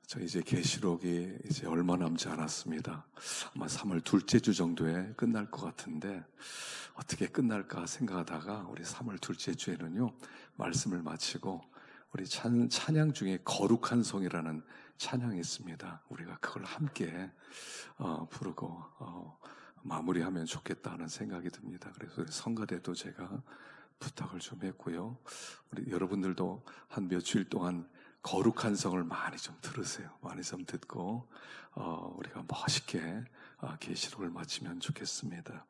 저 이제 계시록이 이제 얼마 남지 않았습니다. 아마 3월 둘째 주 정도에 끝날 것 같은데 어떻게 끝날까 생각하다가 우리 3월 둘째 주에는요 말씀을 마치고 우리 찬양 중에 거룩한 성이라는 찬양이 있습니다. 우리가 그걸 함께 부르고 마무리하면 좋겠다 하는 생각이 듭니다. 그래서 우리 성가대도 제가 부탁을 좀 했고요. 우리 여러분들도 한 며칠 동안 거룩한 성을 많이 좀 들으세요. 많이 좀 듣고 우리가 멋있게 계시록을 마치면 좋겠습니다.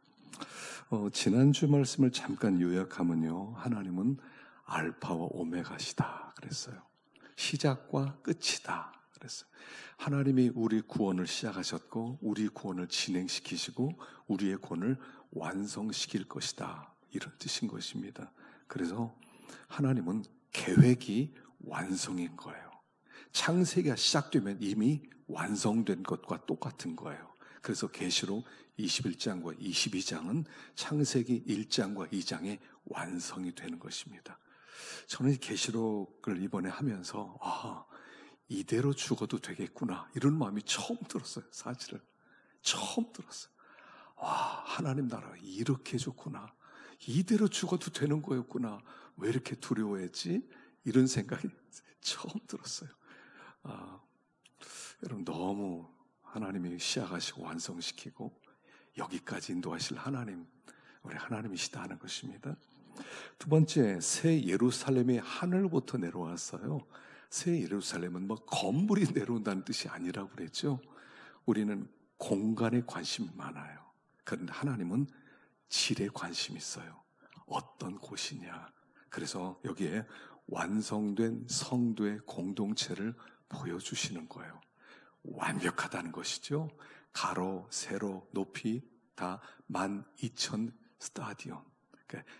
지난주 말씀을 잠깐 요약하면요, 하나님은 알파와 오메가시다 그랬어요. 시작과 끝이다 그랬어요. 하나님이 우리 구원을 시작하셨고 우리 구원을 진행시키시고 우리의 구원을 완성시킬 것이다, 이런 뜻인 것입니다. 그래서 하나님은 계획이 완성인 거예요. 창세기가 시작되면 이미 완성된 것과 똑같은 거예요. 그래서 계시록 21장과 22장은 창세기 1장과 2장의 완성이 되는 것입니다. 저는 이 계시록을 이번에 하면서 이대로 죽어도 되겠구나, 이런 마음이 처음 들었어요. 사실은 처음 들었어요. 하나님 나라가 이렇게 좋구나, 이대로 죽어도 되는 거였구나, 왜 이렇게 두려워했지? 이런 생각이 처음 들었어요. 여러분, 너무 하나님이 시작하시고 완성시키고 여기까지 인도하실 하나님, 우리 하나님이시다 하는 것입니다. 두 번째, 새 예루살렘이 하늘부터 내려왔어요. 새 예루살렘은 건물이 내려온다는 뜻이 아니라고 그랬죠. 우리는 공간에 관심이 많아요. 그런데 하나님은 질에 관심이 있어요. 어떤 곳이냐. 그래서 여기에 완성된 성도의 공동체를 보여주시는 거예요. 완벽하다는 것이죠. 가로, 세로, 높이 다 12,000 스타디온.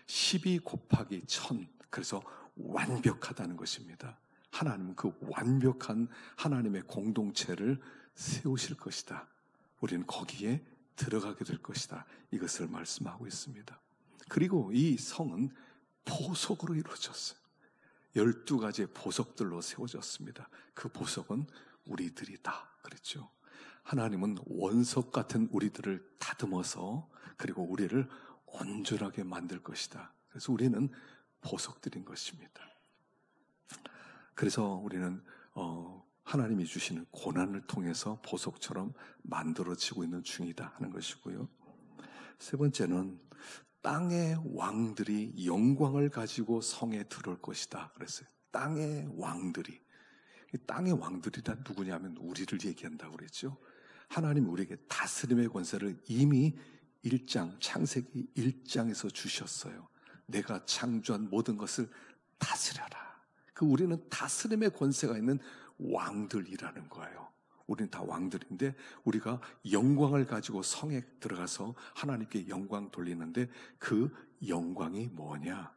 12 곱하기 1000. 그래서 완벽하다는 것입니다. 하나님은 그 완벽한 하나님의 공동체를 세우실 것이다. 우리는 거기에 들어가게 될 것이다. 이것을 말씀하고 있습니다. 그리고 이 성은 보석으로 이루어졌어요. 12가지의 보석들로 세워졌습니다. 그 보석은 우리들이다 그랬죠. 하나님은 원석 같은 우리들을 다듬어서 그리고 우리를 온전하게 만들 것이다. 그래서 우리는 보석들인 것입니다. 그래서 우리는 하나님이 주시는 고난을 통해서 보석처럼 만들어지고 있는 중이다 하는 것이고요. 세 번째는 땅의 왕들이 영광을 가지고 성에 들어올 것이다 그랬어요. 땅의 왕들이. 땅의 왕들이란 누구냐면 우리를 얘기한다고 그랬죠. 하나님이 우리에게 다스림의 권세를 이미 창세기 1장에서 주셨어요. 내가 창조한 모든 것을 다스려라. 우리는 다스림의 권세가 있는 왕들이라는 거예요. 우리는 다 왕들인데 우리가 영광을 가지고 성에 들어가서 하나님께 영광 돌리는데 그 영광이 뭐냐?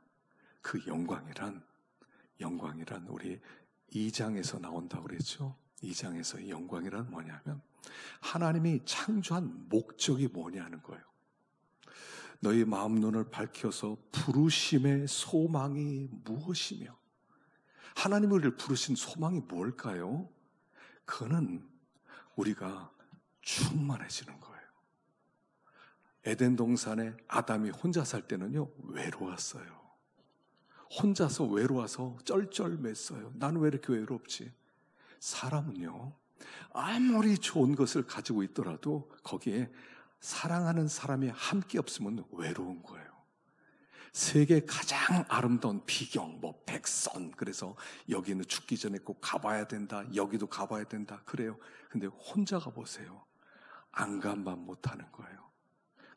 그 영광이란 우리 2장에서 나온다고 그랬죠. 2장에서 영광이란 뭐냐면 하나님이 창조한 목적이 뭐냐는 거예요. 너희 마음 눈을 밝혀서 부르심의 소망이 무엇이며, 하나님이 우리를 부르신 소망이 뭘까요? 그거는 우리가 충만해지는 거예요. 에덴 동산에 아담이 혼자 살 때는요 외로웠어요. 혼자서 외로워서 쩔쩔맸어요. 나는 왜 이렇게 외롭지? 사람은요 아무리 좋은 것을 가지고 있더라도 거기에 사랑하는 사람이 함께 없으면 외로운 거예요. 세계 가장 아름다운 비경, 백선, 그래서 여기는 죽기 전에 꼭 가봐야 된다, 여기도 가봐야 된다 그래요. 근데 혼자 가보세요. 안 가만 못하는 거예요.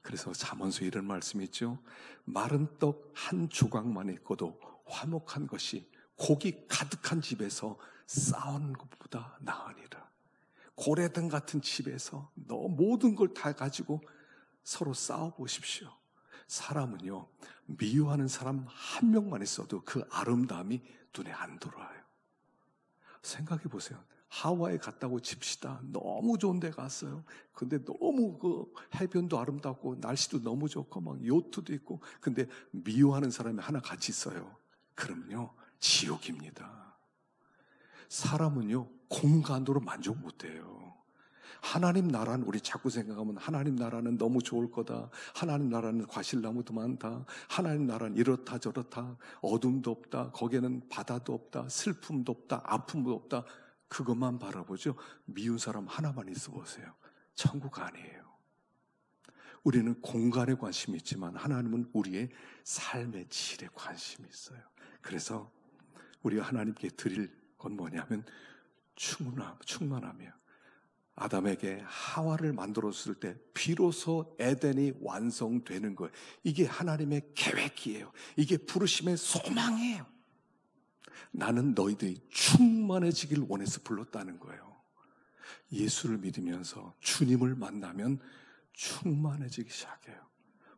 그래서 잠언서에 이런 말씀이 있죠. 마른 떡 한 조각만 있고도 화목한 것이 고기 가득한 집에서 싸우는 것보다 나으니라. 고래등 같은 집에서 너 모든 걸 다 가지고 서로 싸워보십시오. 사람은요 미워하는 사람 한 명만 있어도 그 아름다움이 눈에 안 들어와요. 생각해 보세요. 하와이 갔다고 칩시다. 너무 좋은 데 갔어요. 근데 너무 해변도 아름답고 날씨도 너무 좋고 요트도 있고, 근데 미워하는 사람이 하나 같이 있어요. 그러면요 지옥입니다. 사람은요, 공간으로 만족 못해요. 하나님 나라는, 우리 자꾸 생각하면 하나님 나라는 너무 좋을 거다. 하나님 나라는 과실나무도 많다. 하나님 나라는 이렇다 저렇다. 어둠도 없다. 거기에는 바다도 없다. 슬픔도 없다. 아픔도 없다. 그것만 바라보죠. 미운 사람 하나만 있어 보세요. 천국 아니에요. 우리는 공간에 관심이 있지만 하나님은 우리의 삶의 질에 관심이 있어요. 그래서 우리가 하나님께 드릴 건 뭐냐면 충만함이에요. 아담에게 하와를 만들었을 때 비로소 에덴이 완성되는 거예요. 이게 하나님의 계획이에요. 이게 부르심의 소망이에요. 나는 너희들이 충만해지길 원해서 불렀다는 거예요. 예수를 믿으면서 주님을 만나면 충만해지기 시작해요.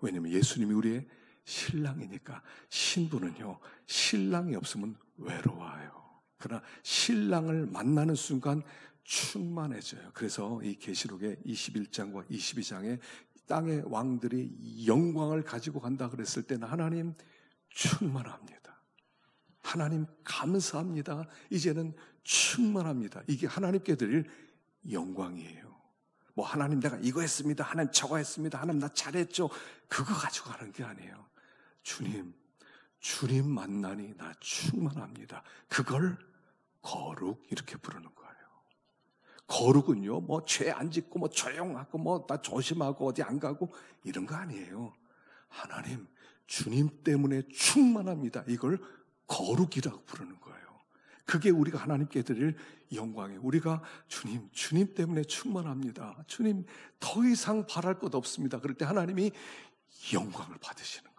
왜냐하면 예수님이 우리의 신랑이니까. 신부는요, 신랑이 없으면 외로워요. 그러나 신랑을 만나는 순간 충만해져요. 그래서 이 계시록의 21장과 22장에 땅의 왕들이 영광을 가지고 간다 그랬을 때는 하나님 충만합니다. 하나님 감사합니다. 이제는 충만합니다. 이게 하나님께 드릴 영광이에요. 뭐 하나님 내가 이거 했습니다. 하나님 저거 했습니다. 하나님 나 잘했죠. 그거 가지고 가는 게 아니에요. 주님 만나니 나 충만합니다. 그걸 거룩 이렇게 부르는 거예요. 거룩은요, 뭐 죄 안 짓고 뭐 조용하고 뭐 나 조심하고 어디 안 가고 이런 거 아니에요. 하나님, 주님 때문에 충만합니다. 이걸 거룩이라고 부르는 거예요. 그게 우리가 하나님께 드릴 영광이에요. 우리가 주님 때문에 충만합니다. 주님 더 이상 바랄 것 없습니다. 그럴 때 하나님이 영광을 받으시는 거예요.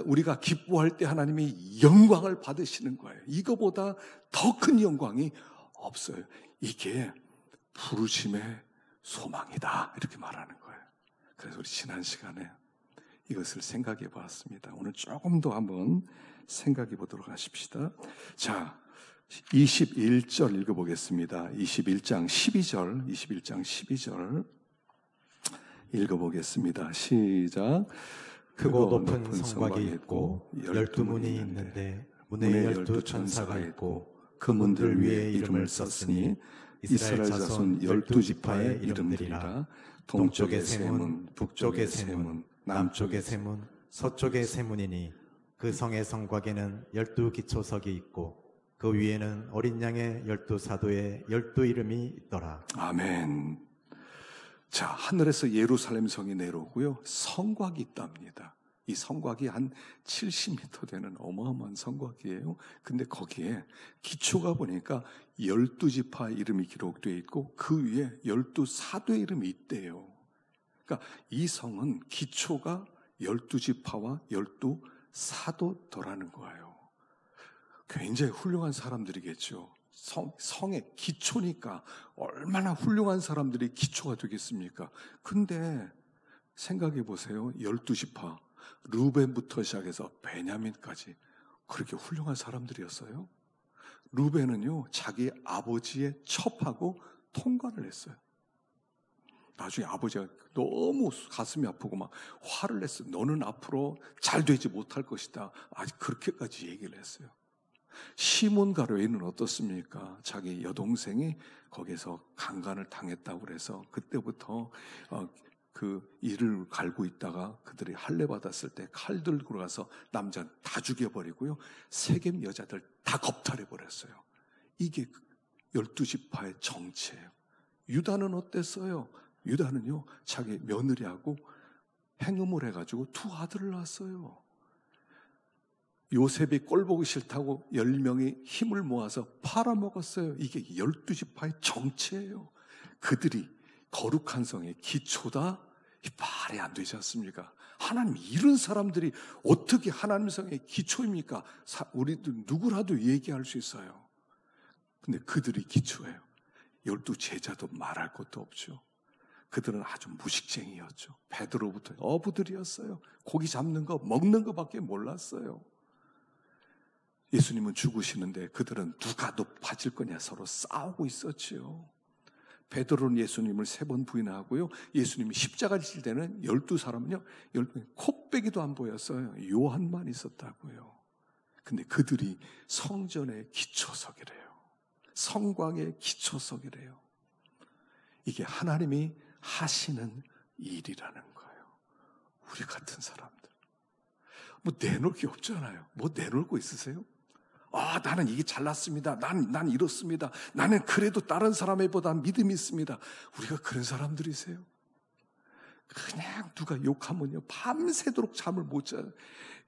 우리가 기뻐할 때 하나님이 영광을 받으시는 거예요. 이거보다 더 큰 영광이 없어요. 이게 부르심의 소망이다 이렇게 말하는 거예요. 그래서 우리 지난 시간에 이것을 생각해 보았습니다. 오늘 조금 더 한번 생각해 보도록 하십시다. 자, 21절 읽어보겠습니다. 21장 12절 읽어보겠습니다. 시작. 크고 높은 성곽이 있고 12문이 있는데 문에 12천사가 있고 그 문들 위에 이름을 썼으니 이스라엘 자손 12지파의 이름들이라. 동쪽의 세 문, 북쪽의 세 문, 남쪽의 세 문, 서쪽의 세 문이니 그 성의 성곽에는 12기초석이 있고 그 위에는 어린 양의 12사도의 12이름이 있더라. 아멘. 자, 하늘에서 예루살렘 성이 내려오고요, 성곽이 있답니다. 이 성곽이 한 70m 되는 어마어마한 성곽이에요. 근데 거기에 기초가 보니까 12지파 이름이 기록되어 있고 그 위에 12사도의 이름이 있대요. 그러니까 이 성은 기초가 12지파와 12사도더라는 거예요. 굉장히 훌륭한 사람들이겠죠. 성의 기초니까 얼마나 훌륭한 사람들이 기초가 되겠습니까? 근데 생각해 보세요. 12지파, 루벤부터 시작해서 베냐민까지 그렇게 훌륭한 사람들이었어요. 루벤은요, 자기 아버지의 첩하고 통과를 했어요. 나중에 아버지가 너무 가슴이 아프고 막 화를 냈어요. 너는 앞으로 잘 되지 못할 것이다. 아직 그렇게까지 얘기를 했어요. 시몬 가룟은 어떻습니까? 자기 여동생이 거기서 강간을 당했다고 그래서 그때부터 그 이를 갈고 있다가 그들이 할례 받았을 때 칼 들고 가서 남자 다 죽여버리고요, 세겜 여자들 다 겁탈해버렸어요. 이게 12지파의 정체예요. 유다는 어땠어요? 유다는요, 자기 며느리하고 행음을 해가지고 두 아들을 낳았어요. 요셉이 꼴보기 싫다고 10명이 힘을 모아서 팔아먹었어요. 이게 12지파의 정체예요. 그들이 거룩한 성의 기초다? 말이 안 되지 않습니까? 하나님, 이런 사람들이 어떻게 하나님 성의 기초입니까? 우리도 누구라도 얘기할 수 있어요. 근데 그들이 기초예요. 12제자도 말할 것도 없죠. 그들은 아주 무식쟁이였죠. 베드로부터 어부들이었어요. 고기 잡는 거, 먹는 거밖에 몰랐어요. 예수님은 죽으시는데 그들은 누가 높아질 거냐 서로 싸우고 있었지요. 베드로는 예수님을 3번 부인하고요, 예수님이 십자가를 질 때는 12사람은요, 12명이 코빼기도 안 보였어요. 요한만 있었다고요. 근데 그들이 성전의 기초석이래요. 성곽의 기초석이래요. 이게 하나님이 하시는 일이라는 거예요. 우리 같은 사람들. 뭐 내놓을 게 없잖아요. 뭐 내놓을 거 있으세요? 나는 이게 잘났습니다. 난 이렇습니다. 나는 그래도 다른 사람보다 믿음이 있습니다. 우리가 그런 사람들이세요? 그냥 누가 욕하면요, 밤새도록 잠을 못 자요.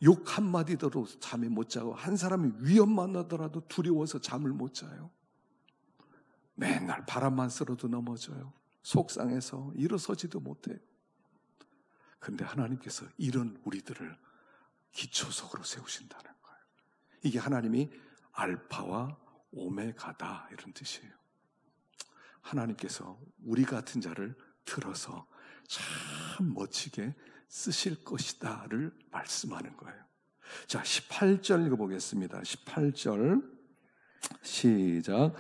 욕 한마디더라도 잠이 못 자고, 한 사람이 위험만 나더라도 두려워서 잠을 못 자요. 맨날 바람만 쓸어도 넘어져요. 속상해서 일어서지도 못해요. 그런데 하나님께서 이런 우리들을 기초석으로 세우신다는 거예요. 이게 하나님이 알파와 오메가다 이런 뜻이에요. 하나님께서 우리 같은 자를 들어서 참 멋지게 쓰실 것이다를 말씀하는 거예요. 자, 18절 읽어보겠습니다. 18절 시작.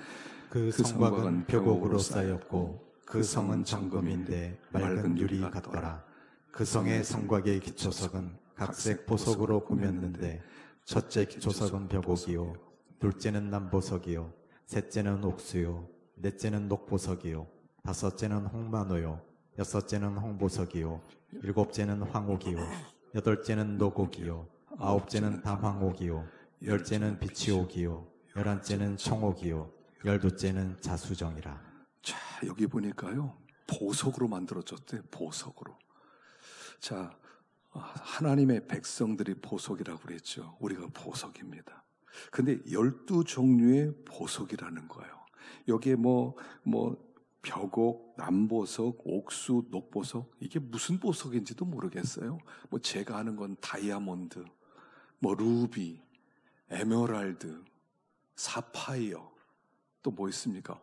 그 성곽은 벽옥으로 쌓였고 그 성은 정금인데 맑은 유리 같더라. 그 성의 성곽의 기초석은 각색 보석으로 꾸몄는데 첫째 기초석은 벽옥이요, 둘째는 남보석이요, 셋째는 옥수요, 넷째는 녹보석이요, 다섯째는 홍마노요, 여섯째는 홍보석이요, 일곱째는 황옥이요, 여덟째는 녹옥이요, 아홉째는 다황옥이요, 열째는 비치옥이요, 열한째는 청옥이요, 열두째는 자수정이라. 자, 여기 보니까요, 보석으로 만들어졌대요. 보석으로. 자, 하나님의 백성들이 보석이라고 그랬죠. 우리가 보석입니다. 근데 12종류의 보석이라는 거예요. 여기에 벽옥, 남보석, 옥수, 녹보석, 이게 무슨 보석인지도 모르겠어요. 제가 아는 건 다이아몬드, 루비, 에메랄드, 사파이어, 또 뭐 있습니까?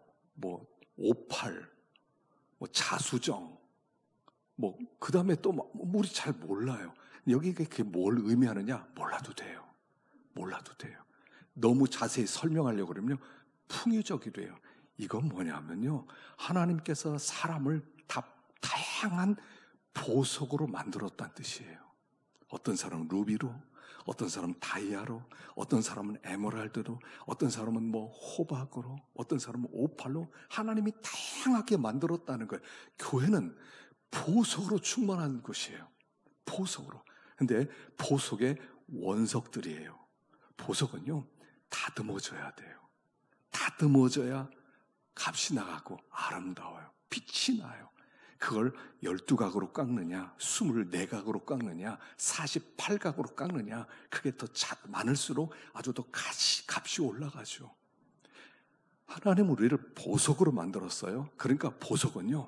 오팔, 자수정, 그 다음에 또 우리 잘 몰라요. 여기 그게 뭘 의미하느냐? 몰라도 돼요. 몰라도 돼요. 너무 자세히 설명하려고 그러면요, 풍요적이래요. 이건 뭐냐면요, 하나님께서 사람을 다양한 보석으로 만들었다는 뜻이에요. 어떤 사람은 루비로, 어떤 사람은 다이아로, 어떤 사람은 에메랄드로, 어떤 사람은 호박으로, 어떤 사람은 오팔로 하나님이 다양하게 만들었다는 거예요. 교회는 보석으로 충만한 것이에요. 보석으로. 근데 보석의 원석들이에요. 보석은요, 다듬어져야 돼요. 다듬어져야 값이 나가고 아름다워요. 빛이 나요. 그걸 12각으로 깎느냐, 24각으로 깎느냐, 48각으로 깎느냐, 그게 더 많을수록 아주 더 값이 올라가죠. 하나님은 우리를 보석으로 만들었어요. 그러니까 보석은요,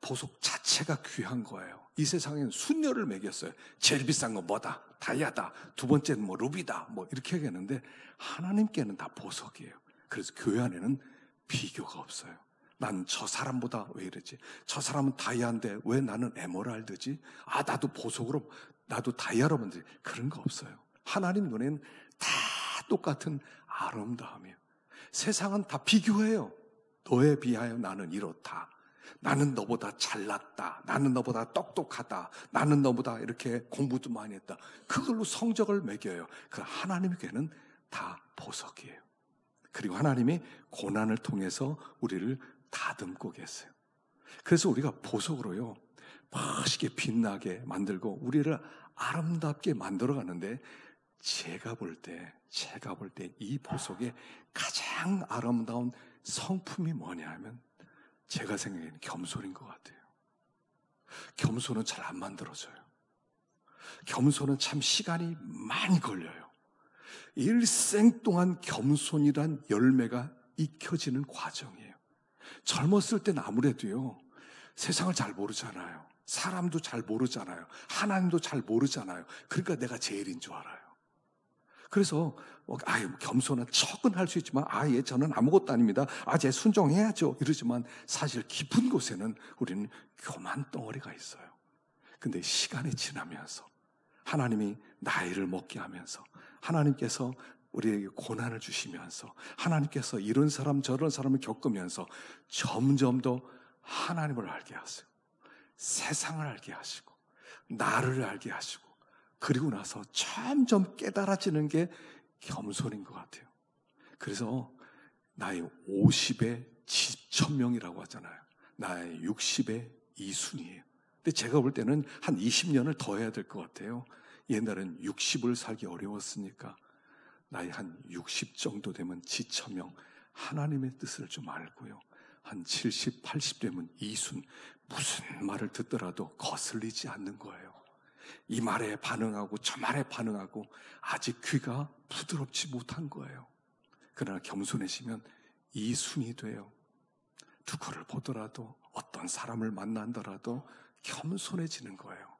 보석 자체가 귀한 거예요. 이 세상엔 순녀를 먹였어요. 제일 비싼 건 뭐다? 다이아다. 두 번째는 루비다. 이렇게 하겠는데 하나님께는 다 보석이에요. 그래서 교회 안에는 비교가 없어요. 난 저 사람보다 왜 이러지? 저 사람은 다이아인데 왜 나는 에메랄드지? 나도 보석으로, 나도 다이아로 만들지. 그런 거 없어요. 하나님 눈에는 다 똑같은 아름다움이에요. 세상은 다 비교해요. 너에 비하여 나는 이렇다. 나는 너보다 잘났다. 나는 너보다 똑똑하다. 나는 너보다 이렇게 공부도 많이 했다. 그걸로 성적을 매겨요. 그 하나님께는 다 보석이에요. 그리고 하나님이 고난을 통해서 우리를 다듬고 계세요. 그래서 우리가 보석으로요, 멋있게 빛나게 만들고 우리를 아름답게 만들어가는데, 제가 볼 때 이 보석의 가장 아름다운 성품이 뭐냐면, 제가 생각에는 겸손인 것 같아요. 겸손은 잘 안 만들어져요. 겸손은 참 시간이 많이 걸려요. 일생 동안 겸손이란 열매가 익혀지는 과정이에요. 젊었을 땐 아무래도요, 세상을 잘 모르잖아요. 사람도 잘 모르잖아요. 하나님도 잘 모르잖아요. 그러니까 내가 제일인 줄 알아요. 그래서 겸손한 척은 할 수 있지만 저는 아무것도 아닙니다. 제 순종해야죠. 이러지만 사실 깊은 곳에는 우리는 교만 덩어리가 있어요. 근데 시간이 지나면서 하나님이 나이를 먹게 하면서, 하나님께서 우리에게 고난을 주시면서, 하나님께서 이런 사람 저런 사람을 겪으면서 점점 더 하나님을 알게 하세요. 세상을 알게 하시고 나를 알게 하시고, 그리고 나서 점점 깨달아지는 게 겸손인 것 같아요. 그래서 나의 50의 지천명이라고 하잖아요. 나의 60의 이순이에요. 근데 제가 볼 때는 한 20년을 더 해야 될 것 같아요. 옛날엔 60을 살기 어려웠으니까 나이 한 60 정도 되면 지천명, 하나님의 뜻을 좀 알고요. 한 70, 80 되면 이순, 무슨 말을 듣더라도 거슬리지 않는 거예요. 이 말에 반응하고 저 말에 반응하고 아직 귀가 부드럽지 못한 거예요. 그러나 겸손해지면 이순이 돼요. 누구를 보더라도 어떤 사람을 만난더라도 겸손해지는 거예요.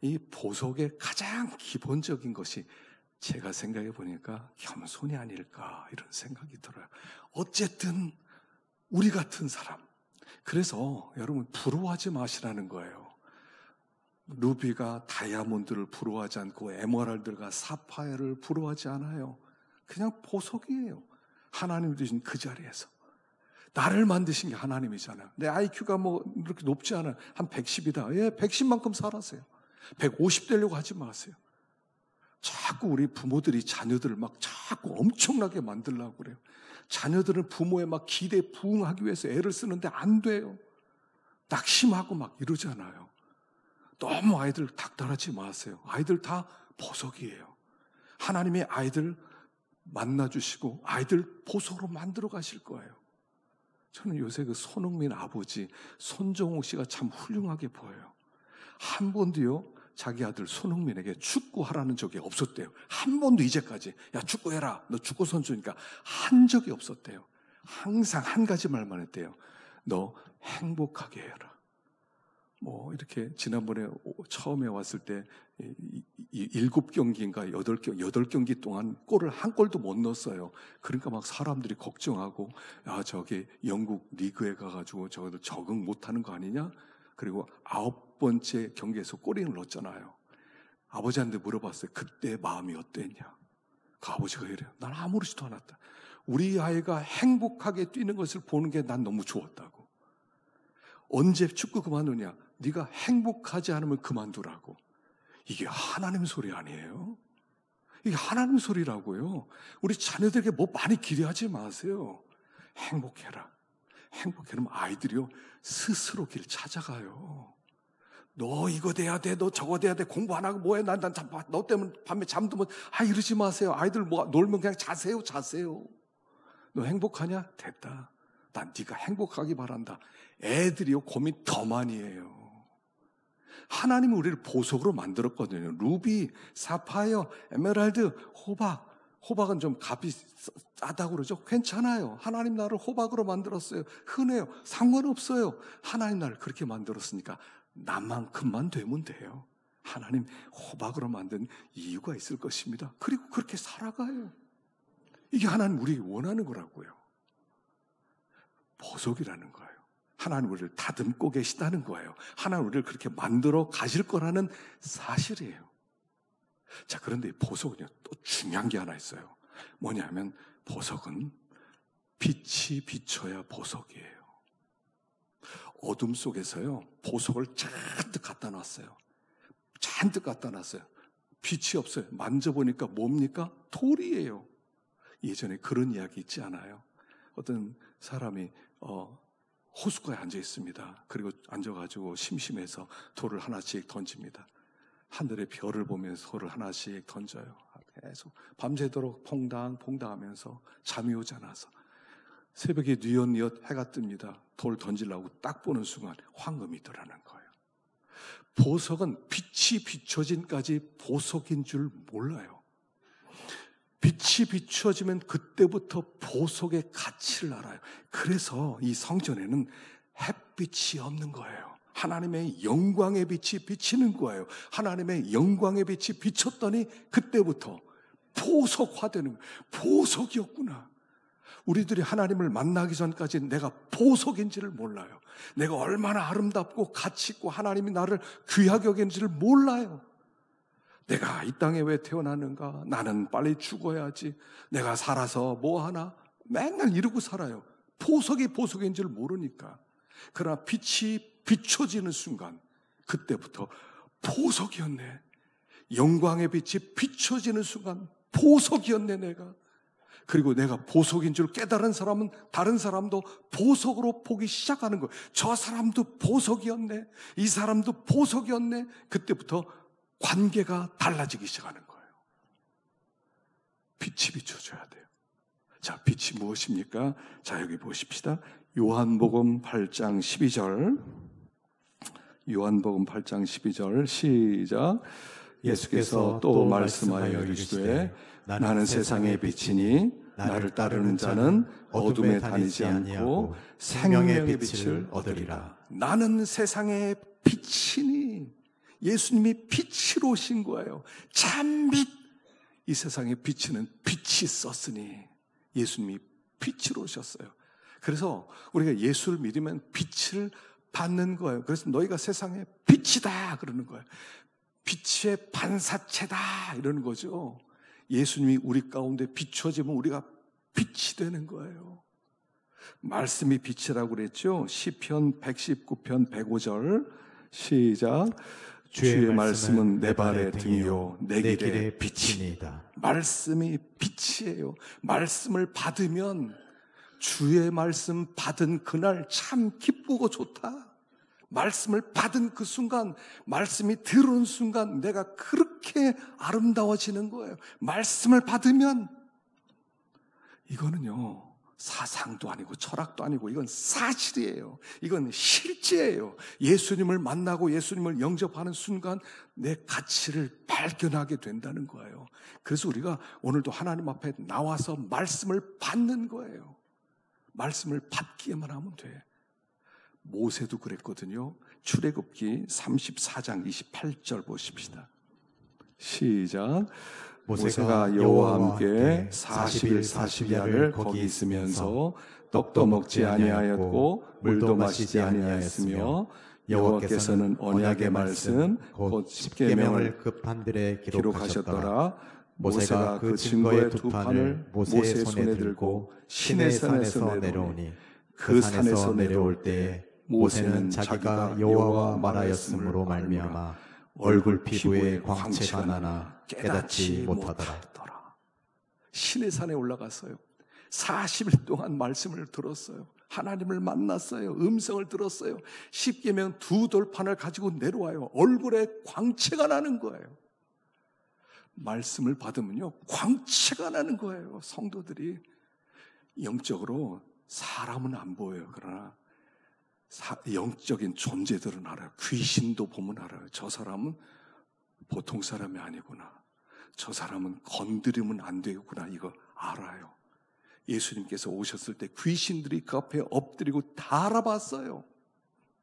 이 보석의 가장 기본적인 것이 제가 생각해 보니까 겸손이 아닐까 이런 생각이 들어요. 어쨌든 우리 같은 사람. 그래서 여러분 부러워하지 마시라는 거예요. 루비가 다이아몬드를 부러워하지 않고 에메랄드가 사파이어를 부러워하지 않아요. 그냥 보석이에요. 하나님이 주신 그 자리에서. 나를 만드신 게 하나님이잖아요. 내 IQ가 뭐 이렇게 높지 않아요. 한 110이다. 예, 110만큼 살았어요. 150 되려고 하지 마세요. 자꾸 우리 부모들이 자녀들을 막 자꾸 엄청나게 만들려고 그래요. 자녀들은 부모의 막 기대에 부응하기 위해서 애를 쓰는데 안 돼요. 낙심하고 막 이러잖아요. 너무 아이들 닥달하지 마세요. 아이들 다 보석이에요. 하나님이 아이들 만나주시고 아이들 보석으로 만들어 가실 거예요. 저는 요새 그 손흥민 아버지 손정욱 씨가 참 훌륭하게 보여요. 한 번도요 자기 아들 손흥민에게 축구하라는 적이 없었대요. 한 번도 이제까지 야 축구해라 너 축구 선수니까 한 적이 없었대요. 항상 한 가지 말만 했대요. 너 행복하게 해라. 뭐 이렇게 지난번에 처음에 왔을 때 7경기인가 8경기 동안 골을 한 골도 못 넣었어요. 그러니까 막 사람들이 걱정하고 야 저기 영국 리그에 가가지고 저들 적응 못하는 거 아니냐. 그리고 9번째 경기에서 골을 넣었잖아요. 아버지한테 물어봤어요. 그때 마음이 어땠냐. 그 아버지가 이래요. 난 아무렇지도 않았다. 우리 아이가 행복하게 뛰는 것을 보는 게 난 너무 좋았다고. 언제 축구 그만두냐. 네가 행복하지 않으면 그만두라고. 이게 하나님 소리 아니에요? 이게 하나님 소리라고요. 우리 자녀들에게 뭐 많이 기대하지 마세요. 행복해라. 행복해라면 아이들이요 스스로 길 찾아가요. 너 이거 돼야 돼, 너 저거 돼야 돼, 공부 안 하고 뭐해, 너 때문에 밤에 잠도 못. 이러지 마세요. 아이들 뭐 놀면 그냥 자세요. 너 행복하냐? 됐다. 난 네가 행복하기 바란다. 애들이요 고민 더 많이 해요. 하나님은 우리를 보석으로 만들었거든요. 루비, 사파이어, 에메랄드, 호박. 호박은 좀 값이 싸다고 그러죠. 괜찮아요. 하나님 나를 호박으로 만들었어요. 흔해요. 상관없어요. 하나님 나를 그렇게 만들었으니까 나만큼만 되면 돼요. 하나님 호박으로 만든 이유가 있을 것입니다. 그리고 그렇게 살아가요. 이게 하나님 우리에게 원하는 거라고요. 보석이라는 거예요. 하나님 우리를 다듬고 계시다는 거예요. 하나님 우리를 그렇게 만들어 가실 거라는 사실이에요. 자, 그런데 보석은요, 또 중요한 게 하나 있어요. 뭐냐면 보석은 빛이 비춰야 보석이에요. 어둠 속에서요, 보석을 잔뜩 갖다 놨어요. 잔뜩 갖다 놨어요. 빛이 없어요. 만져보니까 뭡니까? 돌이에요. 예전에 그런 이야기 있지 않아요? 어떤 사람이 호숫가에 앉아 있습니다. 그리고 앉아가지고 심심해서 돌을 하나씩 던집니다. 하늘의 별을 보면서 돌을 하나씩 던져요. 계속 밤새도록 퐁당퐁당하면서 잠이 오지 않아서 새벽에 뉘엿뉘엿 해가 뜹니다. 돌 던지려고 딱 보는 순간 황금이 들어가는 거예요. 보석은 빛이 비춰진까지 보석인 줄 몰라요. 빛이 비춰지면 그때부터 보석의 가치를 알아요. 그래서 이 성전에는 햇빛이 없는 거예요. 하나님의 영광의 빛이 비치는 거예요. 하나님의 영광의 빛이 비쳤더니 그때부터 보석화되는 거예요. 보석이었구나. 우리들이 하나님을 만나기 전까지 내가 보석인지를 몰라요. 내가 얼마나 아름답고 가치 있고 하나님이 나를 귀하게 여기는지를 몰라요. 내가 이 땅에 왜 태어났는가? 나는 빨리 죽어야지. 내가 살아서 뭐 하나? 맨날 이러고 살아요. 보석이 보석인지를 모르니까. 그러나 빛이 비춰지는 순간 그때부터 보석이었네. 영광의 빛이 비춰지는 순간 보석이었네 내가. 그리고 내가 보석인 줄 깨달은 사람은 다른 사람도 보석으로 보기 시작하는 거예요. 저 사람도 보석이었네. 이 사람도 보석이었네. 그때부터 관계가 달라지기 시작하는 거예요. 빛이 비춰줘야 돼요. 자, 빛이 무엇입니까? 자, 여기 보십시다. 요한복음 8장 12절. 요한복음 8장 12절 시작. 예수께서 또 말씀하여 이르시되 나는 세상의 빛이니 나를 따르는 자는 어둠에 다니지 않고 생명의 빛을 얻으리라. 나는 세상의 빛이니, 예수님이 빛으로 오신 거예요. 참빛. 이 세상에 비치는 빛이 있었으니 예수님이 빛으로 오셨어요. 그래서 우리가 예수를 믿으면 빛을 받는 거예요. 그래서 너희가 세상의 빛이다 그러는 거예요. 빛의 반사체다 이러는 거죠. 예수님이 우리 가운데 비춰지면 우리가 빛이 되는 거예요. 말씀이 빛이라고 그랬죠. 시편 119편 105절 시작. 주의 말씀은 내 발의 등이요 내 길의 빛이니이다. 말씀이 빛이에요. 말씀을 받으면 주의 말씀 받은 그날 참 기쁘고 좋다. 말씀을 받은 그 순간, 말씀이 들어온 순간 내가 그렇게 아름다워지는 거예요. 말씀을 받으면 이거는요 사상도 아니고 철학도 아니고 이건 사실이에요. 이건 실제예요. 예수님을 만나고 예수님을 영접하는 순간 내 가치를 발견하게 된다는 거예요. 그래서 우리가 오늘도 하나님 앞에 나와서 말씀을 받는 거예요. 말씀을 받기만 하면 돼. 모세도 그랬거든요. 출애굽기 34장 28절 보십시다. 시작. 모세가 여호와와 함께 40일 40야를 거기 있으면서 떡도 먹지 아니하였고 물도 마시지 아니하였으며 여호와께서는 언약의 말씀 곧 십계명을 그 판들에 기록하셨더라. 모세가 그 증거의 두 판을 모세의 손에 들고 시내 산에서 내려오니 그 산에서 내려올 때에 모세는 자기가 여호와와 말하였으므로 말미암아 얼굴 피부에 광채가 나나 깨닫지 못하더라. 시내 산에 올라갔어요. 40일 동안 말씀을 들었어요. 하나님을 만났어요. 음성을 들었어요. 십계명 두 돌판을 가지고 내려와요. 얼굴에 광채가 나는 거예요. 말씀을 받으면요 광채가 나는 거예요. 성도들이 영적으로 사람은 안 보여요. 그러나 영적인 존재들은 알아요. 귀신도 보면 알아요. 저 사람은 보통 사람이 아니구나. 저 사람은 건드리면 안 되겠구나. 이거 알아요. 예수님께서 오셨을 때 귀신들이 그 앞에 엎드리고 다 알아봤어요.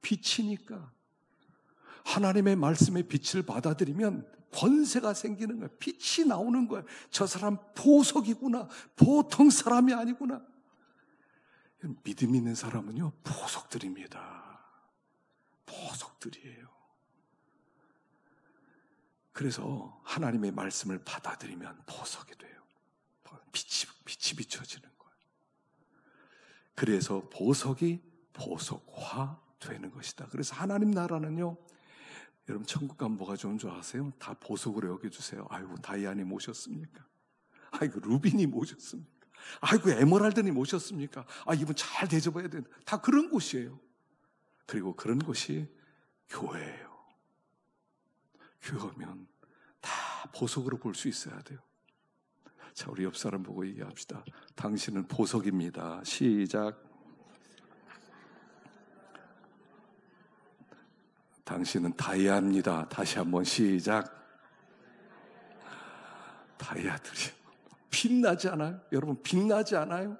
빛이니까. 하나님의 말씀의 빛을 받아들이면 권세가 생기는 거예요. 빛이 나오는 거예요. 저 사람 보석이구나. 보통 사람이 아니구나. 믿음 있는 사람은요 보석들입니다. 보석들이에요. 그래서 하나님의 말씀을 받아들이면 보석이 돼요. 빛이 비춰지는 거예요. 그래서 보석이 보석화 되는 것이다. 그래서 하나님 나라는요, 여러분 천국 가면 뭐가 좋은 줄 아세요? 다 보석으로 여겨주세요. 아이고 다이아님 오셨습니까? 아이고 루비님 오셨습니까? 아이고 에메랄드님 오셨습니까? 아 이분 잘 대접해야 된다. 다 그런 곳이에요. 그리고 그런 곳이 교회예요. 교회 오면 다 보석으로 볼 수 있어야 돼요. 자, 우리 옆 사람 보고 얘기합시다. 당신은 보석입니다. 시작. 당신은 다이아입니다. 다시 한번 시작. 다이아들이 빛나지 않아요? 여러분 빛나지 않아요?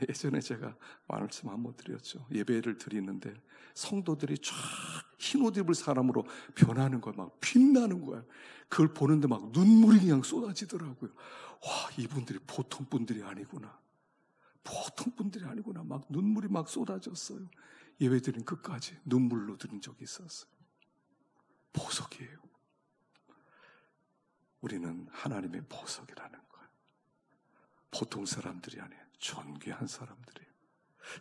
예전에 제가 말씀 한번 드렸죠. 예배를 드리는데 성도들이 쫙 흰 옷 입을 사람으로 변하는 거예요. 막 빛나는 거예요. 그걸 보는데 막 눈물이 그냥 쏟아지더라고요. 와, 이분들이 보통 분들이 아니구나. 보통 분들이 아니구나. 막 눈물이 막 쏟아졌어요. 예배 드린 끝까지 눈물로 드린 적이 있었어요. 보석이에요. 우리는 하나님의 보석이라는 거예요. 보통 사람들이 아니에요. 존귀한 사람들이에요.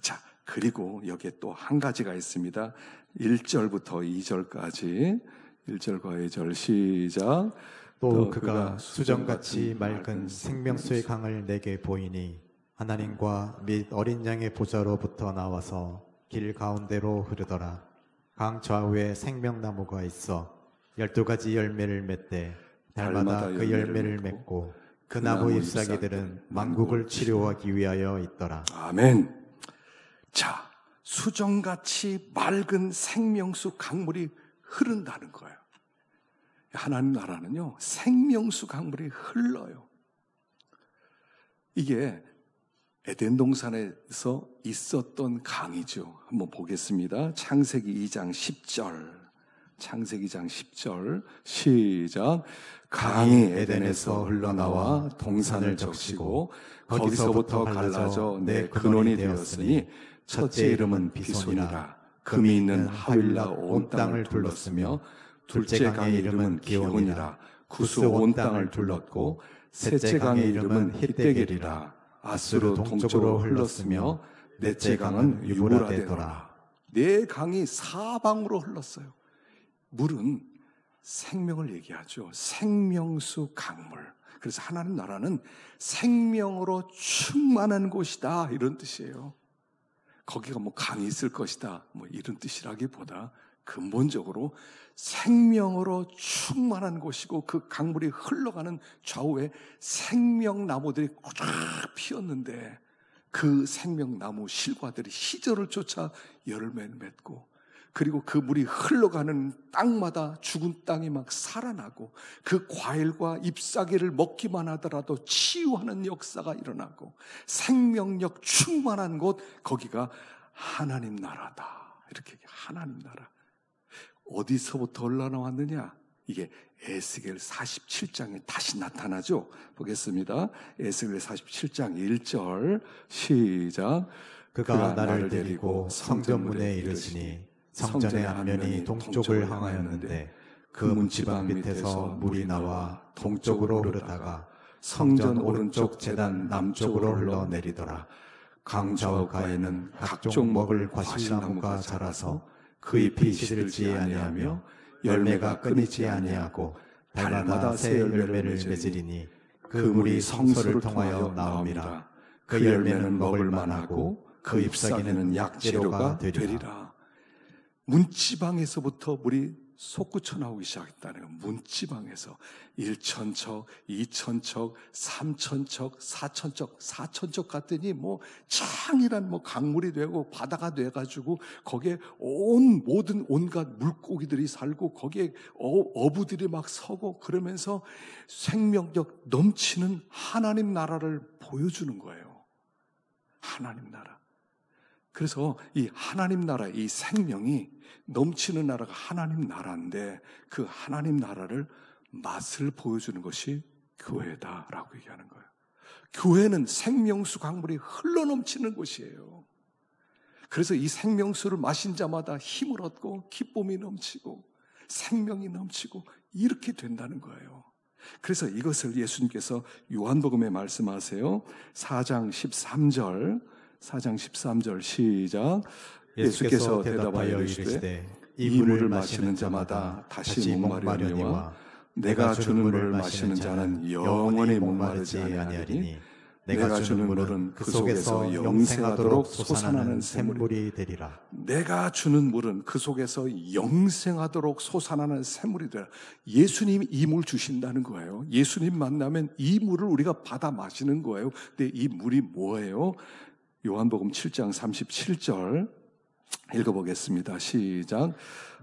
자, 그리고 여기에 또 한 가지가 있습니다. 1절부터 2절까지 1절과 2절 시작. 또 그가 수정같이 맑은 생명수의 강을 내게 보이니 하나님과 및 어린 양의 보좌로부터 나와서 길 가운데로 흐르더라. 강 좌우에 생명나무가 있어 12가지 열매를 맺되 달마다 그 열매를 맺고 그 나무 잎사귀들은 만국을 치료하기 위하여 있더라. 아멘. 자, 수정같이 맑은 생명수 강물이 흐른다는 거예요. 하나님 나라는요, 생명수 강물이 흘러요. 이게 에덴 동산에서 있었던 강이죠. 한번 보겠습니다. 창세기 2장 10절. 창세기 2장 10절 시작. 강이 에덴에서 흘러나와 동산을 적시고 거기서부터 갈라져 내 근원이 되었으니 첫째 이름은 비손이라. 금이 있는 하윌라 온 땅을 둘렀으며 둘째 강의 이름은 기온이라. 구스 온 땅을 둘렀고 셋째 강의 이름은 히데겔이라. 아수르 동쪽으로 흘렀으며 넷째 강은 유브라데더라. 네 강이 사방으로 흘렀어요. 물은 생명을 얘기하죠. 생명수 강물. 그래서 하나님 나라는 생명으로 충만한 곳이다 이런 뜻이에요. 거기가 뭐 강이 있을 것이다 뭐 이런 뜻이라기보다 근본적으로 생명으로 충만한 곳이고 그 강물이 흘러가는 좌우에 생명나무들이 쫙 피었는데 그 생명나무 실과들이 시절을 쫓아 열매를 맺고 그리고 그 물이 흘러가는 땅마다 죽은 땅이 막 살아나고 그 과일과 잎사귀를 먹기만 하더라도 치유하는 역사가 일어나고 생명력 충만한 곳 거기가 하나님 나라다. 이렇게 하나님 나라. 어디서부터 흘러나왔느냐? 이게 에스겔 47장에 다시 나타나죠. 보겠습니다. 에스겔 47장 1절 시작. 그가 나를 데리고 성전문에 이르시니 성전의 앞면이 동쪽을 향하였는데 그 문지방 밑에서 물이 나와 동쪽으로 흐르다가 성전 오른쪽 제단 남쪽으로 흘러내리더라. 강 좌우가에는 각종 먹을 과실나무가 자라서 그 잎이 시들지 아니하며 열매가 끊이지 아니하고 달마다 새 열매를 맺으리니 그 물이 성소를 통하여 나옴이라. 그 열매는 먹을 만하고 그 잎사귀는 약재료가 되리라. 문지방에서부터 물이 솟구쳐 나오기 시작했다는 거예요. 문지방에서 1,000척, 2,000척, 3,000척, 4,000척, 4,000척 갔더니 뭐 창이란 뭐 강물이 되고 바다가 돼가지고 거기에 모든 온갖 물고기들이 살고 거기에 어부들이 막 서고 그러면서 생명력 넘치는 하나님 나라를 보여주는 거예요. 하나님 나라. 그래서 이 하나님 나라, 이 생명이 넘치는 나라가 하나님 나라인데 그 하나님 나라를 맛을 보여주는 것이 교회다라고 얘기하는 거예요. 교회는 생명수 강물이 흘러넘치는 곳이에요. 그래서 이 생명수를 마신 자마다 힘을 얻고 기쁨이 넘치고 생명이 넘치고 이렇게 된다는 거예요. 그래서 이것을 예수님께서 요한복음에 말씀하세요. 4장 13절 시작. 예수께서 대답하여 이르시되 이 물을 마시는 자마다 다시 목마르니와 내가 주는 물을 마시는 자는 영원히 목마르지 아니하리니 내가 주는 물은 그 속에서 영생하도록 솟아나는 샘물이 되리라. 내가 주는 물은 그 속에서 영생하도록 솟아나는 샘물이 되리라. 예수님이 이 물 주신다는 거예요. 예수님 만나면 이 물을 우리가 받아 마시는 거예요. 근데 이 물이 뭐예요? 요한복음 7장 37절 읽어보겠습니다. 시작.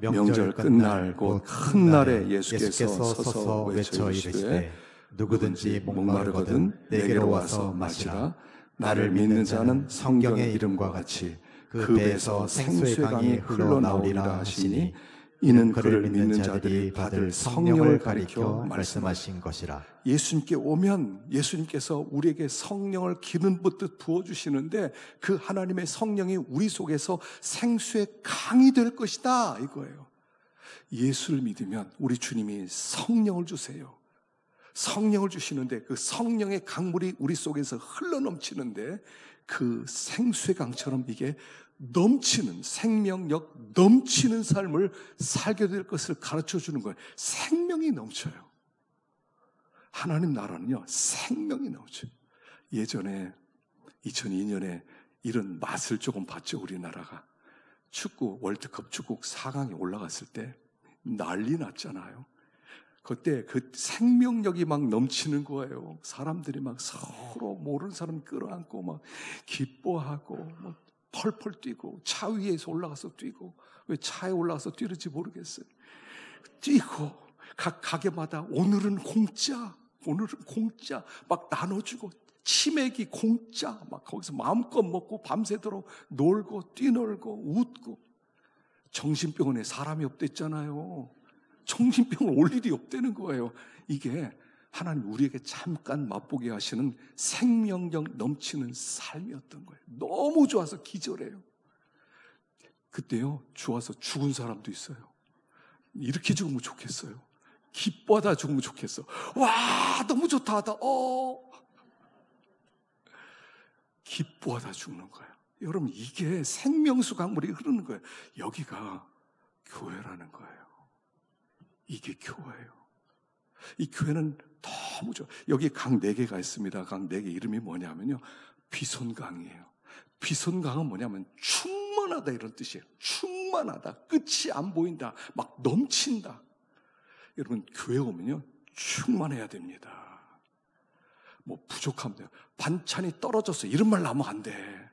명절 끝날 곧 큰 날에 예수께서 서서 외쳐 이르시되 누구든지 목마르거든 내게로 와서 마시라. 나를 믿는 자는 성경의 이름과 같이 그 배에서 생수의 강이 흘러나오리라 하시니 이는 그를 믿는 자들이 받을 성령을 가리켜 말씀하신 것이라. 예수님께 오면 예수님께서 우리에게 성령을 기름 붓듯 부어주시는데 그 하나님의 성령이 우리 속에서 생수의 강이 될 것이다 이거예요. 예수를 믿으면 우리 주님이 성령을 주세요. 성령을 주시는데 그 성령의 강물이 우리 속에서 흘러넘치는데 그 생수의 강처럼 이게 넘치는 생명력 넘치는 삶을 살게 될 것을 가르쳐 주는 거예요. 생명이 넘쳐요. 하나님 나라는요, 생명이 나오죠. 예전에 2002년에 이런 맛을 조금 봤죠, 우리나라가. 축구, 월드컵 축구 4강에 올라갔을 때 난리 났잖아요. 그때 그 생명력이 막 넘치는 거예요. 사람들이 막 서로 모르는 사람 끌어안고 막 기뻐하고 막 펄펄 뛰고 차 위에서 올라가서 뛰고, 왜 차에 올라가서 뛰는지 모르겠어요. 뛰고 각 가게마다 오늘은 공짜 막 나눠주고, 치맥이 공짜 막 거기서 마음껏 먹고 밤새도록 놀고 뛰놀고 웃고. 정신병원에 사람이 없댔잖아요. 정신병원 올 일이 없다는 거예요. 이게 하나님 우리에게 잠깐 맛보게 하시는 생명력 넘치는 삶이었던 거예요. 너무 좋아서 기절해요. 그때요, 좋아서 죽은 사람도 있어요. 이렇게 죽으면 좋겠어요. 기뻐하다 죽으면 좋겠어. 와, 너무 좋다 하다 기뻐하다 죽는 거예요. 여러분, 이게 생명수 강물이 흐르는 거예요. 여기가 교회라는 거예요. 이게 교회예요. 이 교회는 너무 좋아요. 여기 강 4개가 있습니다. 강 4개 이름이 뭐냐면요, 비손강이에요. 비손강은 뭐냐면 충만하다 이런 뜻이에요. 충만하다, 끝이 안 보인다, 막 넘친다. 여러분, 교회 오면요, 충만해야 됩니다. 뭐 부족하면 돼요. 반찬이 떨어졌어 이런 말 나오면 안 돼.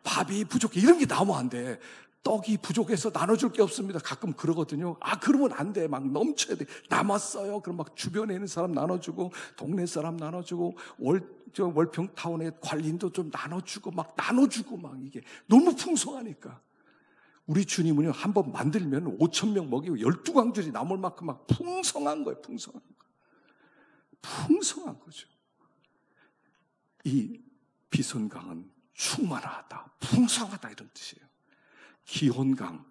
밥이 부족해 이런 게 나오면 안 돼. 떡이 부족해서 나눠줄 게 없습니다. 가끔 그러거든요. 그러면 안 돼. 막 넘쳐야 돼. 남았어요. 그럼 막 주변에 있는 사람 나눠주고, 동네 사람 나눠주고, 월평타운의 관리인도 좀 나눠주고, 막 이게 너무 풍성하니까. 우리 주님은요, 한번 만들면 5,000명 먹이고 12광줄이 남을 만큼 막 풍성한 거예요. 풍성한 거죠. 이 비손강은 충만하다, 풍성하다 이런 뜻이에요.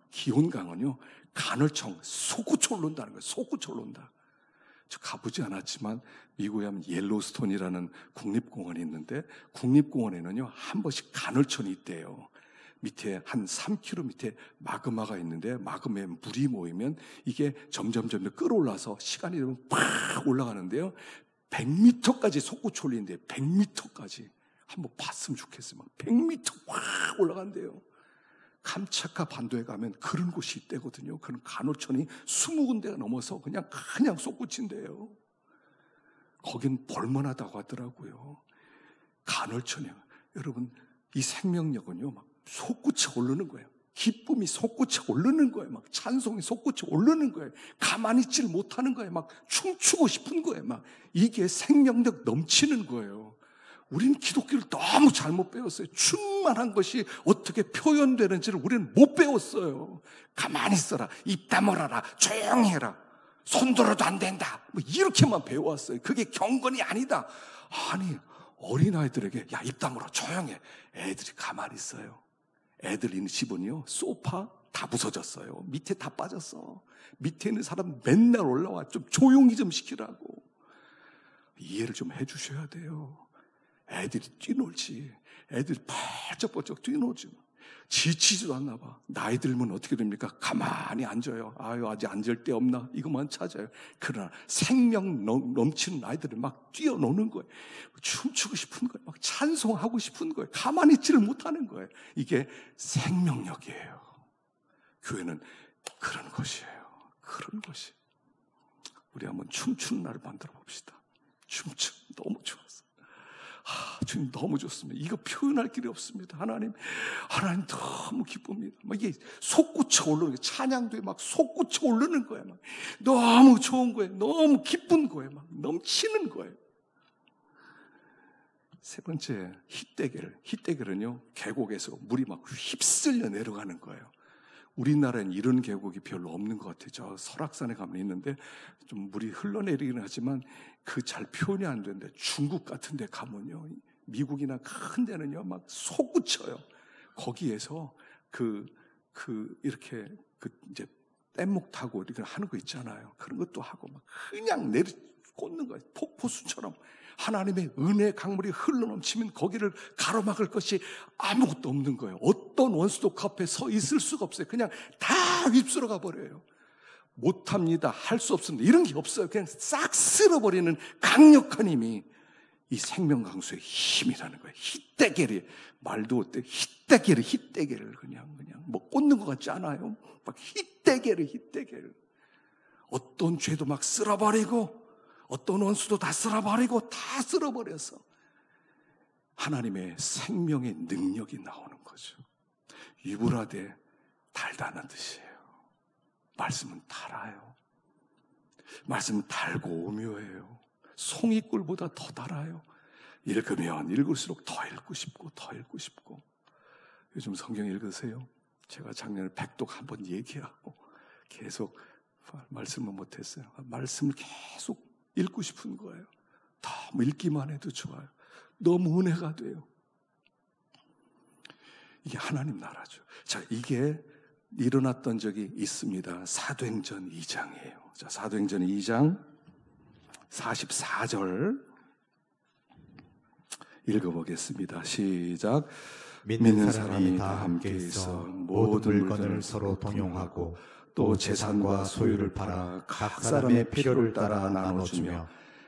기혼강은요, 간헐청, 솟구쳐 오른다는 거예요. 솟구쳐 오른다. 저 가보지 않았지만 미국에 하면 옐로스톤이라는 국립공원이 있는데, 국립공원에는요 한 번씩 간헐천이 있대요. 밑에 한 3km 밑에 마그마가 있는데, 마그마에 물이 모이면 이게 점점 끌어올라서 시간이 되면 팍 올라가는데요, 100m까지 솟구쳐 올리는데, 100m까지 한번 봤으면 좋겠어요. 막 100m 확 올라간대요. 감차카 반도에 가면 그런 곳이 있대거든요. 그런 간헐천이 20군데가 넘어서 그냥 솟구친대요. 거긴 볼만하다고 하더라고요. 간헐천이요. 여러분, 이 생명력은요, 막 솟구쳐 오르는 거예요. 기쁨이 솟구쳐 오르는 거예요. 막 찬송이 솟구쳐 오르는 거예요. 가만히 있질 못하는 거예요. 막 춤추고 싶은 거예요. 막 이게 생명력 넘치는 거예요. 우리는 기독교를 너무 잘못 배웠어요. 충만한 것이 어떻게 표현되는지를 우리는 못 배웠어요. 가만히 있어라, 입 다물어라, 조용히 해라, 손들어도 안 된다, 뭐 이렇게만 배워왔어요. 그게 경건이 아니다. 아니, 어린아이들에게 야, 입 다물어, 조용해. 애들이 가만히 있어요. 애들 있는 집은요, 소파 다 부서졌어요. 밑에 다 빠졌어. 밑에 있는 사람 맨날 올라와 좀 조용히 좀 시키라고. 이해를 좀 해주셔야 돼요. 애들이 뛰놀지. 애들이 번쩍번쩍 뛰놀지. 지치지도 않나 봐. 나이 들면 어떻게 됩니까? 가만히 앉아요. 아직 앉을 데 없나? 이것만 찾아요. 그러나 생명 넘치는 아이들이 막 뛰어노는 거예요. 춤추고 싶은 거예요. 막 찬송하고 싶은 거예요. 가만히 있지를 못하는 거예요. 이게 생명력이에요. 교회는 그런 것이에요. 그런 것이. 우리 한번 춤추는 날을 만들어 봅시다. 너무 좋았어. 주님 너무 좋습니다. 이거 표현할 길이 없습니다. 하나님 너무 기쁩니다. 막 이게 솟구쳐 오르는 거예요. 찬양도에 막 솟구쳐 오르는 거예요. 막 너무 좋은 거예요. 너무 기쁜 거예요. 막 넘치는 거예요. 세 번째, 힛대결은요, 계곡에서 물이 막 휩쓸려 내려가는 거예요. 우리나라엔 이런 계곡이 별로 없는 것 같아요. 저 설악산에 가면 있는데 좀 물이 흘러내리긴 하지만 그 잘 표현이 안 되는데, 중국 같은 데 가면요, 미국이나 큰 데는요 막 솟구쳐요. 거기에서 이렇게 이제 뗏목 타고 이렇게 하는 거 있잖아요. 그런 것도 하고 막 그냥 꽂는 거예요. 폭포수처럼. 하나님의 은혜 강물이 흘러넘치면 거기를 가로막을 것이 아무것도 없는 거예요. 어떤 원수도 그 앞에 서 있을 수가 없어요. 그냥 다 휩쓸어 가버려요. 못합니다, 할 수 없습니다, 이런 게 없어요. 그냥 싹 쓸어버리는 강력한 힘이 이 생명강수의 힘이라는 거예요. 히데게리, 말도 어때? 히데게를 그냥 뭐 꽂는 것 같지 않아요? 막 히데게를. 어떤 죄도 막 쓸어버리고, 어떤 원수도 다 쓸어버리고, 다 쓸어버려서 하나님의 생명의 능력이 나오는 거죠. 유브라데 달다는 뜻이에요. 말씀은 달아요. 말씀은 달고 오묘해요. 송이꿀보다 더 달아요. 읽으면 읽을수록 더 읽고 싶고. 요즘 성경 읽으세요? 제가 작년에 백독 한번 얘기하고 계속 말씀을 못했어요. 말씀을 계속 읽고 싶은 거예요. 너무 읽기만 해도 좋아요. 너무 은혜가 돼요. 이게 하나님 나라죠. 자, 이게 일어났던 적이 있습니다. 사도행전 2장이에요. 자, 사도행전 2장 44절 읽어보겠습니다. 시작. 믿는 사람이 다 함께 있어 모든 물건을 서로 동용하고 또 재산과 소유를 팔아 각 사람의 필요를 따라 나눠주며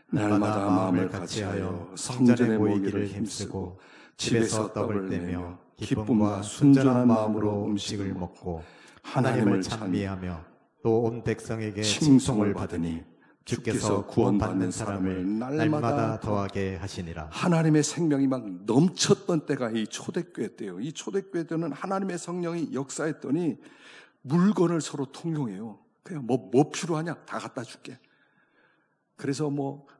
날마다 마음을 같이하여 성전에 모이기를 힘쓰고 집에서 떡을 떼며 기쁨과 순전한 마음으로 음식을 먹고 하나님을 찬미하며 또 온 백성에게 칭송을 받으니 주께서 구원받는 사람을 날마다 더하게 하시니라. 하나님의 생명이 막 넘쳤던 때가 이 초대교회 때예요. 이 초대교회 때는 하나님의 성령이 역사했더니 물건을 서로 통용해요. 그냥 뭐 필요하냐 다 갖다 줄게. 그래서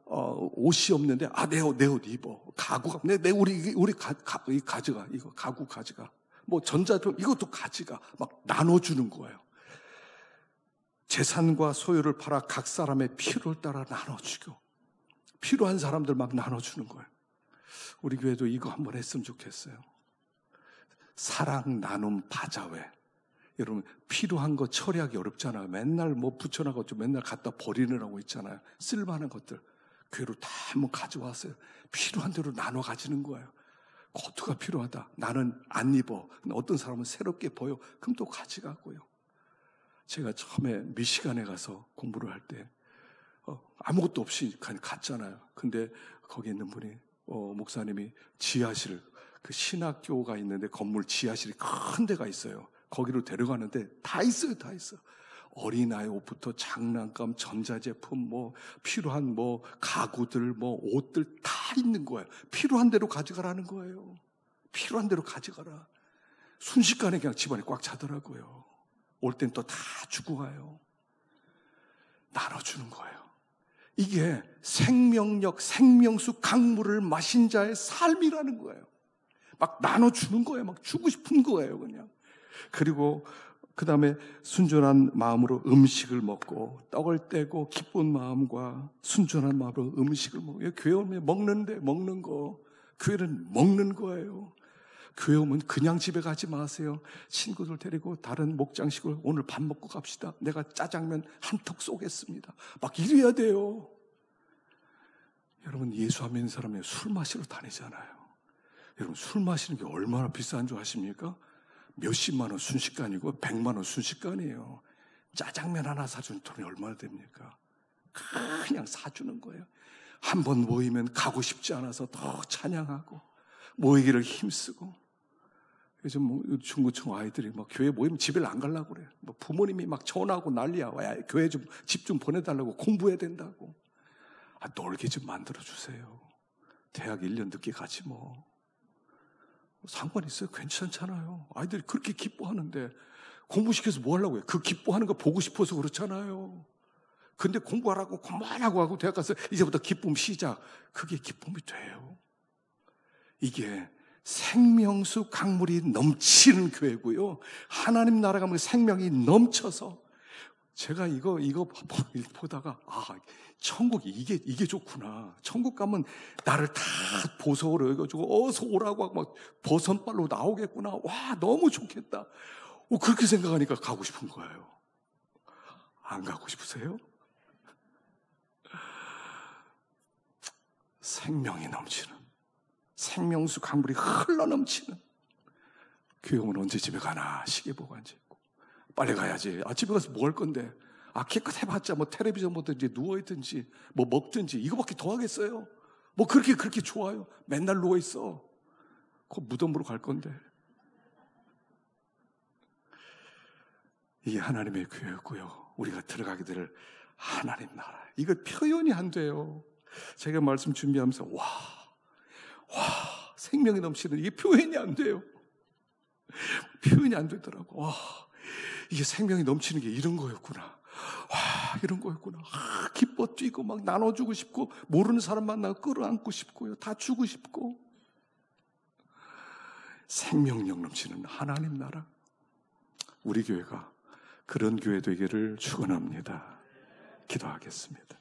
옷이 없는데 내 옷 입어. 가구가 우리 가져가. 이거 가구 가져가. 전자제품 이것도 가져가. 막 나눠주는 거예요. 재산과 소유를 팔아 각 사람의 필요를 따라 나눠주고 필요한 사람들 막 나눠주는 거예요. 우리 교회도 이거 한번 했으면 좋겠어요. 사랑 나눔 바자회. 여러분 필요한 거 처리하기 어렵잖아요. 맨날 붙여놔가지고 맨날 갖다 버리느라고 있잖아요. 쓸만한 것들 교회로 다 한번 가져왔어요. 필요한 대로 나눠 가지는 거예요. 코트가 필요하다. 나는 안 입어. 근데 어떤 사람은 새롭게 보여. 그럼 또 가져가고요. 제가 처음에 미시간에 가서 공부를 할 때 아무것도 없이 갔잖아요. 근데 거기 있는 분이 목사님이 지하실 그 신학교가 있는데 건물 지하실이 큰 데가 있어요. 거기로 데려가는데 다 있어요. 어린아이 옷부터 장난감, 전자제품, 필요한 가구들, 옷들 다 있는 거예요. 필요한 대로 가져가라는 거예요. 필요한 대로 가져가라. 순식간에 그냥 집안이 꽉 차더라고요. 올 땐 또 다 주고 가요. 나눠주는 거예요. 이게 생명력, 생명수 강물을 마신 자의 삶이라는 거예요. 막 나눠주는 거예요. 막 주고 싶은 거예요, 그냥. 그리고 그 다음에 순전한 마음으로 음식을 먹고 떡을 떼고 기쁜 마음과 순전한 마음으로 음식을 먹어요. 교회 오면 먹는 거. 교회는 먹는 거예요. 교회 오면 그냥 집에 가지 마세요. 친구들 데리고 다른 목장식을 오늘 밥 먹고 갑시다. 내가 짜장면 한턱 쏘겠습니다. 막 이래야 돼요. 여러분 예수 안 믿는 사람이 술 마시러 다니잖아요. 여러분 술 마시는 게 얼마나 비싼 줄 아십니까? 몇십만 원 순식간이고 100만 원 순식간이에요. 짜장면 하나 사주는 돈이 얼마나 됩니까? 그냥 사주는 거예요. 한 번 모이면 가고 싶지 않아서 더 찬양하고 모이기를 힘쓰고. 요즘 중고층 아이들이 막 교회 모이면 집에 안 가려고 그래요. 부모님이 막 전화하고 난리야. 교회 집 좀 보내달라고 공부해야 된다고. 놀게 좀 만들어주세요. 대학 1년 늦게 가지 상관 있어요? 괜찮잖아요. 아이들이 그렇게 기뻐하는데 공부시켜서 뭐 하려고 해요? 그 기뻐하는 거 보고 싶어서 그렇잖아요. 근데 공부하라고 그만하고 하고 대학 가서 이제부터 기쁨 시작. 그게 기쁨이 돼요. 이게 생명수 강물이 넘치는 교회고요. 하나님 나라가 생명이 넘쳐서 제가 이거 보다가 천국이 이게 좋구나. 천국 가면 나를 다 보석으로 여겨주고 어서 오라고 하고 막 버선발로 나오겠구나. 와 너무 좋겠다. 그렇게 생각하니까 가고 싶은 거예요. 안 가고 싶으세요? 생명이 넘치는 생명수 강물이 흘러넘치는 교회 오면 언제 집에 가나 시계 보고 앉아있고 빨리 가야지. 집에 가서 뭐 할 건데? 기껏 해봤자 뭐 텔레비전 보든지 누워있든지 뭐 먹든지 이거밖에 더 하겠어요? 뭐 그렇게 좋아요? 맨날 누워있어. 그 무덤으로 갈 건데. 이게 하나님의 교회고요. 우리가 들어가게 될 하나님 나라. 이거 표현이 안 돼요. 제가 말씀 준비하면서 와 생명이 넘치는 이게 표현이 안 돼요. 표현이 안 되더라고. 와 이게 생명이 넘치는 게 이런 거였구나. 와 이런 거였구나. 기뻐 뛰고 막 나눠주고 싶고 모르는 사람 만나고 끌어안고 싶고요. 다 주고 싶고 생명력 넘치는 하나님 나라. 우리 교회가 그런 교회 되기를 축원합니다. 기도하겠습니다.